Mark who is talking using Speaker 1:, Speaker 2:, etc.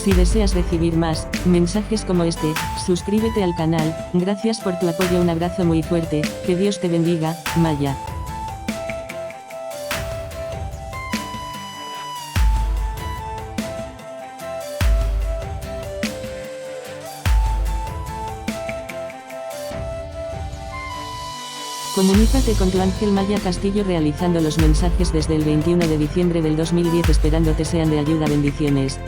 Speaker 1: Si deseas recibir más mensajes como este, suscríbete al canal. Gracias por tu apoyo, un abrazo muy fuerte, que Dios te bendiga, Maya. Comunícate con tu ángel Maya Castillo realizando los mensajes desde el 21 de diciembre del 2010 esperando te sean de ayuda. Bendiciones.